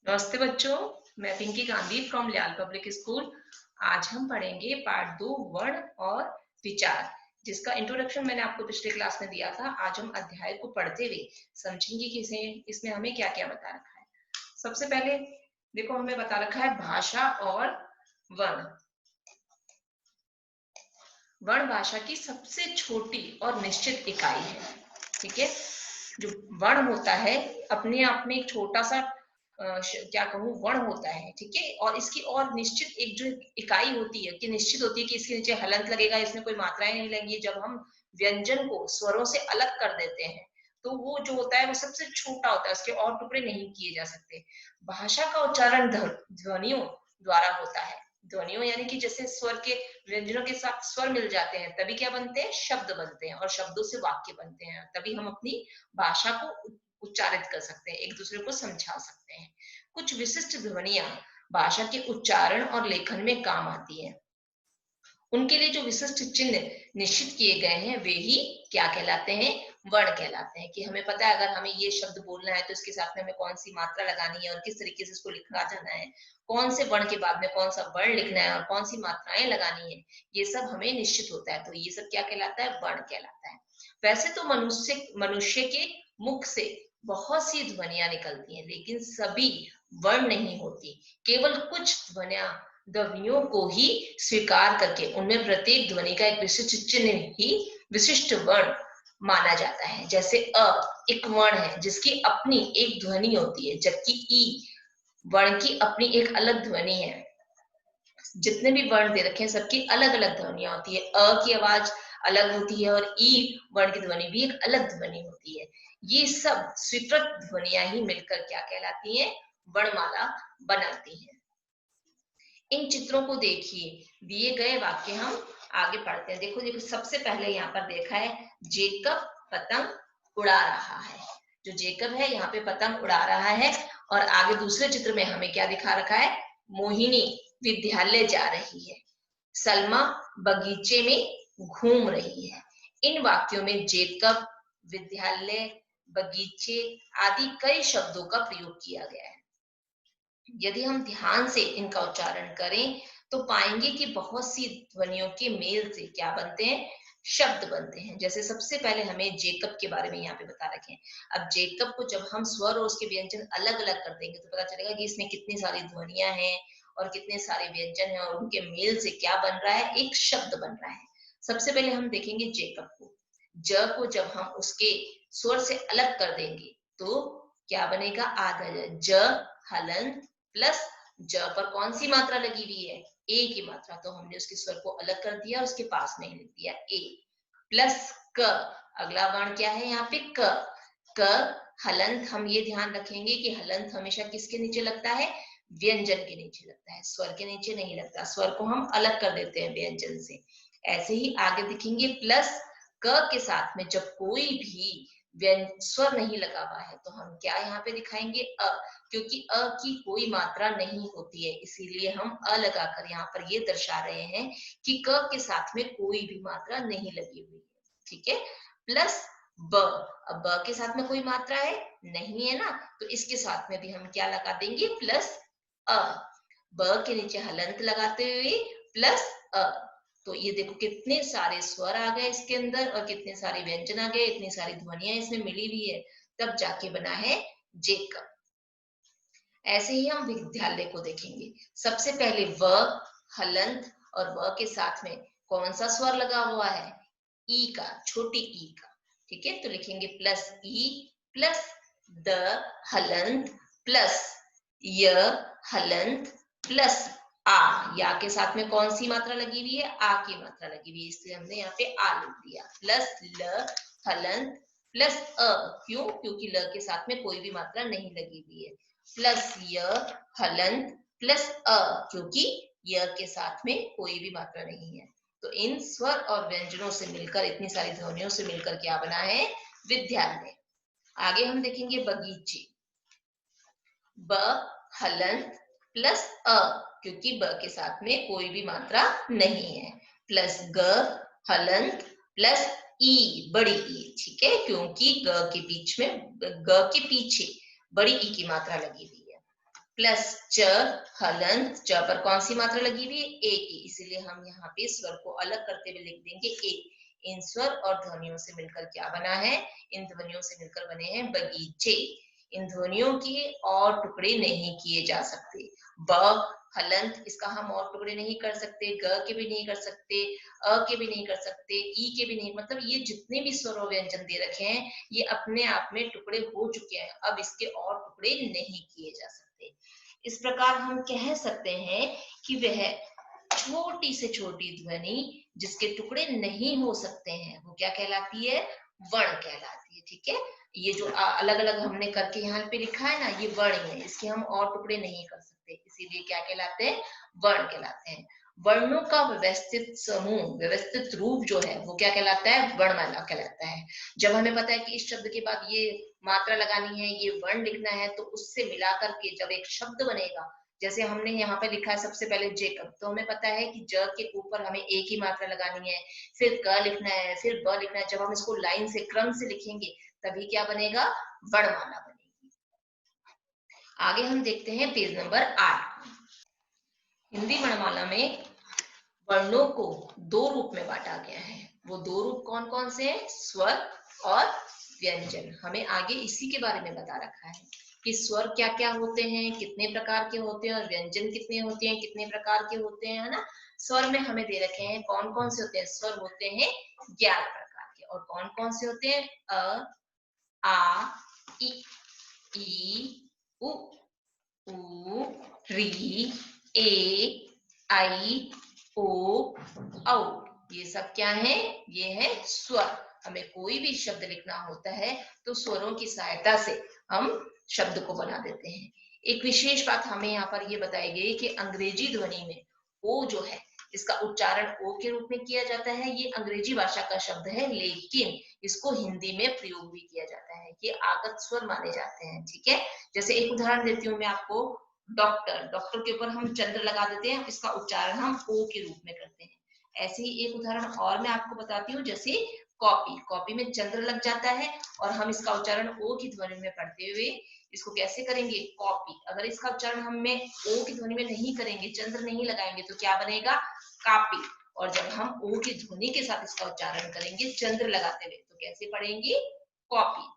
नमस्ते बच्चों, मैं पिंकी गांधी फ्रॉम लियाल पब्लिक स्कूल। आज हम पढ़ेंगे पार्ट 2 वर्ण और विचार, जिसका इंट्रोडक्शन मैंने आपको पिछले क्लास में दिया था। आज हम अध्याय को पढ़ते हुए समझेंगे कि इसमें हमें क्या क्या बता रखा है। सबसे पहले देखो, हमें बता रखा है भाषा और वर्ण। वर्ण भाषा की सबसे छोटी और निश्चित इकाई है। ठीक है, जो वर्ण होता है अपने आप में एक छोटा सा क्या कहूँ वर्ण होता है। ठीक है, और इसकी और निश्चित एक जो इकाई होती है कि निश्चित होती है कि इसके नीचे हलंत लगेगा, इसमें कोई मात्राएं नहीं लगेंगी। जब हम व्यंजन को स्वरों से अलग कर देते हैं तो वो जो होता है वो सबसे छोटा होता है, उसके और टुकड़े नहीं किए जा सकते। भाषा का उच्चारण ध्वनियों द्वारा होता है। ध्वनियों यानी कि जैसे स्वर के व्यंजनों के साथ स्वर मिल जाते हैं तभी क्या बनते हैं, शब्द बनते हैं, और शब्दों से वाक्य बनते हैं। तभी हम अपनी भाषा को उच्चारित कर सकते हैं, एक दूसरे को समझा सकते हैं। कुछ विशिष्ट ध्वनियां भाषा के उच्चारण और लेखन में काम आती है। उनके लिए जो विशिष्ट चिन्ह निश्चित किए गए हैं वे ही क्या कहलाते हैं, वर्ण कहलाते हैं। कि हमें पता है अगर हमें ये शब्द बोलना है तो इसके साथ में हमें कौन सी मात्रा लगानी है और किस तरीके से इसको लिखा जाना है, कौन से वर्ण के बाद में कौन सा वर्ण लिखना है और कौन सी मात्राएं लगानी है, ये सब हमें निश्चित होता है। तो ये सब क्या कहलाता है, वर्ण कहलाता है। वैसे तो मनुष्य के मुख से बहुत सी ध्वनियां निकलती हैं, लेकिन सभी वर्ण नहीं होती। केवल कुछ ध्वनियों को ही स्वीकार करके उनमें प्रत्येक ध्वनि का एक विशिष्ट चिन्ह ही विशिष्ट वर्ण माना जाता है। जैसे अ एक वर्ण है जिसकी अपनी एक ध्वनि होती है, जबकि ई वर्ण की अपनी एक अलग ध्वनि है। जितने भी वर्ण दे रखे हैं सबकी अलग अलग ध्वनियां होती है। अ की आवाज अलग होती है और ई वर्ण की ध्वनि भी एक अलग ध्वनि होती है। ये सब स्वीकृत ध्वनियां ही मिलकर क्या कहलाती हैं, वर्णमाला बनाती हैं। इन चित्रों को देखिए, दिए गए वाक्य हम आगे पढ़ते हैं। देखो देखो, सबसे पहले यहाँ पर देखा है जेकब पतंग उड़ा रहा है। जो जेकब है यहाँ पे पतंग उड़ा रहा है, और आगे दूसरे चित्र में हमें क्या दिखा रखा है, मोहिनी विद्यालय जा रही है, सलमा बगीचे में घूम रही है। इन वाक्यों में जेकब, विद्यालय, बगीचे आदि कई शब्दों का प्रयोग किया गया है। यदि हम ध्यान से इनका उच्चारण करें तो पाएंगे कि बहुत सी ध्वनियों के मेल से क्या बनते हैं, शब्द बनते हैं। जैसे सबसे पहले हमें जेकब के बारे में यहाँ पे बता रखे हैं। अब जेकब को जब हम स्वर और उसके व्यंजन अलग अलग कर देंगे तो पता चलेगा कि इसमें कितनी सारी ध्वनियां हैं और कितने सारे व्यंजन हैं, और उनके मेल से क्या बन रहा है, एक शब्द बन रहा है। सबसे पहले हम देखेंगे जेकब को। ज को जब हम उसके स्वर से अलग कर देंगे तो क्या बनेगा, आधा ज हलंत प्लस ज पर कौन सी मात्रा लगी हुई है, ए की मात्रा। तो हमने उसके स्वर को अलग कर दिया, उसके पास में ही लिख दिया ए प्लस क। अगला वर्ण क्या है यहाँ पे, क। क हलंत, हम ये ध्यान रखेंगे कि हलंत हमेशा किसके नीचे लगता है, व्यंजन के नीचे लगता है, स्वर के नीचे नहीं लगता। स्वर को हम अलग कर देते हैं व्यंजन से। ऐसे ही आगे दिखेंगे, प्लस क के साथ में जब कोई भी स्वर नहीं लगा हुआ है तो हम क्या यहाँ पे दिखाएंगे, अ। क्योंकि अ की कोई मात्रा नहीं होती है, इसीलिए हम अ लगाकर यहाँ पर ये दर्शा रहे हैं कि क के साथ में कोई भी मात्रा नहीं लगी हुई है। ठीक है, प्लस ब। अब ब के साथ में कोई मात्रा है नहीं है ना, तो इसके साथ में भी हम क्या लगा देंगे, प्लस अ। ब के नीचे हलंत लगाते हुए प्लस अ। तो ये देखो कितने सारे स्वर आ गए इसके अंदर और कितने सारे व्यंजन आ गए, इतनी सारी ध्वनियां इसमें मिली हुई है, तब जाके बना है जेकब। ऐसे ही हम विद्यालय को देखेंगे। सबसे पहले व हलंत, और व के साथ में कौन सा स्वर लगा हुआ है, ई का, छोटी ई का। ठीक है, तो लिखेंगे प्लस ई प्लस द हलंत प्लस य हलंत प्लस आ। या के साथ में कौन सी मात्रा लगी हुई है, आ की मात्रा लगी हुई है, इसलिए हमने यहाँ पे आ लिख दिया। प्लस ल हलंत प्लस अ। क्यों, क्योंकि ल के साथ में कोई भी मात्रा नहीं लगी हुई है। प्लस य हलंत प्लस अ, क्योंकि य के साथ में कोई भी मात्रा नहीं है। तो इन स्वर और व्यंजनों से मिलकर, इतनी सारी ध्वनियों से मिलकर क्या बना है, विद्यालय। आगे हम देखेंगे बगीचे। ब हलंत प्लस अ, क्योंकि ब के साथ में कोई भी मात्रा नहीं है, प्लस ग हलंत प्लस ई, बड़ी ई। ठीक है, क्योंकि ग के बीच में, ग के पीछे बड़ी ई की मात्रा लगी हुई है, प्लस च हलंत, च पर कौन सी मात्रा लगी हुई है? ए की, इसीलिए हम यहाँ पे स्वर को अलग करते हुए लिख देंगे ए। इन स्वर और ध्वनियों से मिलकर क्या बना है? इन ध्वनियों से मिलकर बने हैं बगीचे। इन ध्वनियों के और टुकड़े नहीं किए जा सकते। ब हलंत, इसका हम और टुकड़े नहीं कर सकते, ग के भी नहीं कर सकते, अ के भी नहीं कर सकते, ई के भी नहीं, मतलब ये जितने भी स्वर और व्यंजन दे रखे हैं ये अपने आप में टुकड़े हो चुके हैं, अब इसके और टुकड़े नहीं किए जा सकते। इस प्रकार हम कह सकते हैं कि वह छोटी से छोटी ध्वनि जिसके टुकड़े नहीं हो सकते हैं वो क्या कहलाती है? वर्ण कहलाती है। ठीक है, ये जो अलग अलग हमने करके यहाँ पे लिखा है ना, ये वर्ण है, इसके हम और टुकड़े नहीं कर सकते, इसीलिए क्या कहलाते हैं? वर्ण कहलाते हैं। वर्णों का व्यवस्थित समूह, व्यवस्थित रूप जो है वो क्या कहलाता है? वर्णमाला कहलाता है। जब हमें पता है कि इस शब्द के बाद ये मात्रा लगानी है, ये वर्ण लिखना है, तो उससे मिलाकर के जब एक शब्द बनेगा, जैसे हमने यहाँ पे लिखा है सबसे पहले जेकब, तो हमें पता है कि ज के ऊपर हमें एक ही मात्रा लगानी है, फिर क लिखना है, फिर ब लिखना है। जब हम इसको लाइन से क्रम से लिखेंगे तभी क्या बनेगा? वर्णमाला बनेगी। आगे हम देखते हैं पेज नंबर 8। हिंदी वर्णमाला में वर्णों को दो रूप में बांटा गया है। वो दो रूप कौन कौन से हैं? स्वर और व्यंजन। हमें आगे इसी के बारे में बता रखा है कि स्वर क्या क्या होते हैं, कितने प्रकार के होते हैं, और व्यंजन कितने होते हैं, कितने प्रकार के होते हैं, है ना। स्वर में हमें दे रखे हैं कौन कौन से होते हैं। स्वर होते हैं 11 प्रकार के, और कौन कौन से होते हैं? अ, आ, इ, उ, ऊ, री, ए, आई, ओ, औ। ये सब क्या है? ये है स्वर। हमें कोई भी शब्द लिखना होता है तो स्वरों की सहायता से हम शब्द को बना देते हैं। एक विशेष बात हमें यहाँ पर ये बताई गई कि अंग्रेजी ध्वनि में ओ जो है इसका उच्चारण ओ के रूप में किया जाता है। ये अंग्रेजी भाषा का शब्द है, लेकिन इसको हिंदी में प्रयोग भी किया जाता है। ये आगत स्वर माने जाते हैं। ठीक है, जैसे एक उदाहरण देती हूँ मैं आपको। डॉक्टर, डॉक्टर के ऊपर हम चंद्र लगा देते हैं, इसका उच्चारण हम ओ के रूप में करते हैं। ऐसे ही एक उदाहरण और मैं आपको बताती हूँ, जैसे कॉपी, कॉपी में चंद्र लग जाता है और हम इसका उच्चारण ओ की ध्वनि में पढ़ते हुए इसको कैसे करेंगे? कॉपी। अगर इसका उच्चारण हम ओ की ध्वनि में नहीं करेंगे, चंद्र नहीं लगाएंगे, तो क्या बनेगा? कापी। और जब हम ओ की ध्वनि के साथ इसका उच्चारण करेंगे चंद्र लगाते हुए, तो कैसे पढ़ेंगे? कॉपी।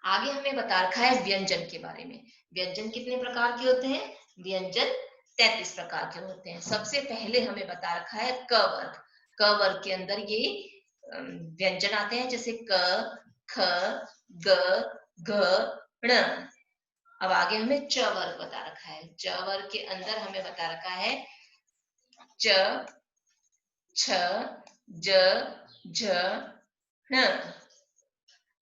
आगे हमें बता रखा है व्यंजन के बारे में। व्यंजन कितने प्रकार के होते हैं? व्यंजन 33 प्रकार के होते हैं। सबसे पहले हमें बता रखा है क वर्ग। क वर्ग के अंदर ये व्यंजन आते हैं, जैसे क, ख, ग, घ, ण। अब आगे हमें च वर्ग बता रखा है। च वर्ग के अंदर हमें बता रखा है च, छ, ज, झ, ण।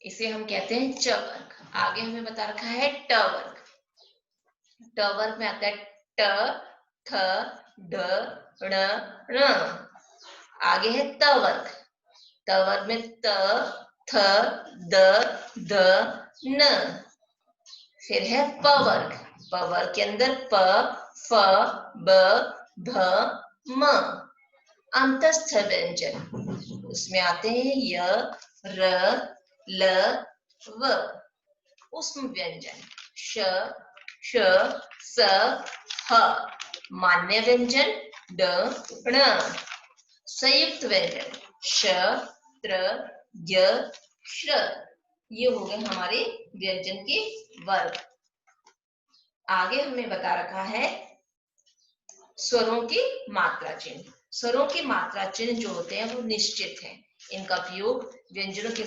इसे हम कहते हैं च वर्ग। आगे हमें बता रखा है ट वर्ग। ट वर्ग में आता है ट, थ, ड, ण, ण। आगे है त वर्ग। त वर्ग में त, थ, द, ध, न। फिर है प वर्ग। प वर्ग के अंदर प, फ, ब, भ, म। अंतस्थ व्यंजन, उसमें आते हैं य, र, ल, व। उष्म व्यंजन श, श, स, ह। मान्य व्यंजन ड, ण। संयुक्त व्यंजन श, त्र, य, श। ये हो गए हमारे व्यंजन के वर्ग। आगे हमें बता रखा है स्वरों की मात्रा चिन्ह। स्वरों की मात्रा चिन्ह जो होते हैं वो निश्चित है। इनका प्रयोग व्यंजनों के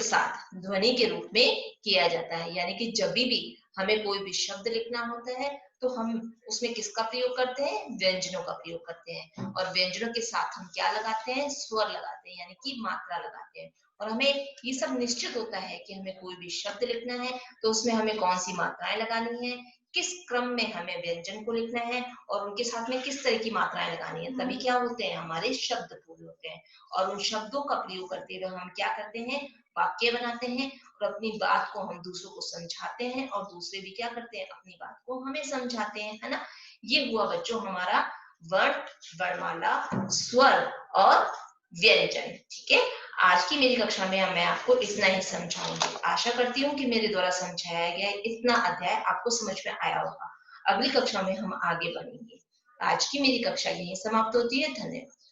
साथ ध्वनि के रूप में किया जाता है। यानी कि जब भी हमें कोई भी शब्द लिखना होता है तो हम उसमें किसका प्रयोग करते हैं? व्यंजनों का प्रयोग करते हैं। और व्यंजनों के साथ हम क्या लगाते हैं? स्वर लगाते हैं, यानी कि मात्रा लगाते हैं। और हमें ये सब निश्चित होता है कि हमें कोई भी शब्द लिखना है तो उसमें हमें कौन सी मात्राएं लगानी है, किस क्रम में हमें व्यंजन को लिखना है, और उनके साथ में किस तरह की मात्राएं लगानी है, तभी क्या होते हैं? हमारे शब्द पूरे होते हैं। और उन शब्दों का प्रयोग करते हुए हम क्या करते हैं? वाक्य बनाते हैं, और अपनी बात को हम दूसरों को समझाते हैं, और दूसरे भी क्या करते हैं? अपनी बात को हमें समझाते हैं, है ना। ये हुआ बच्चों हमारा वर्ण, वर्णमाला, स्वर और व्यंजन। ठीक है, आज की मेरी कक्षा में मैं आपको इतना ही समझाऊंगी। आशा करती हूँ कि मेरे द्वारा समझाया गया इतना अध्याय आपको समझ में आया होगा। अगली कक्षा में हम आगे बढ़ेंगे। आज की मेरी कक्षा यही समाप्त होती है। धन्यवाद।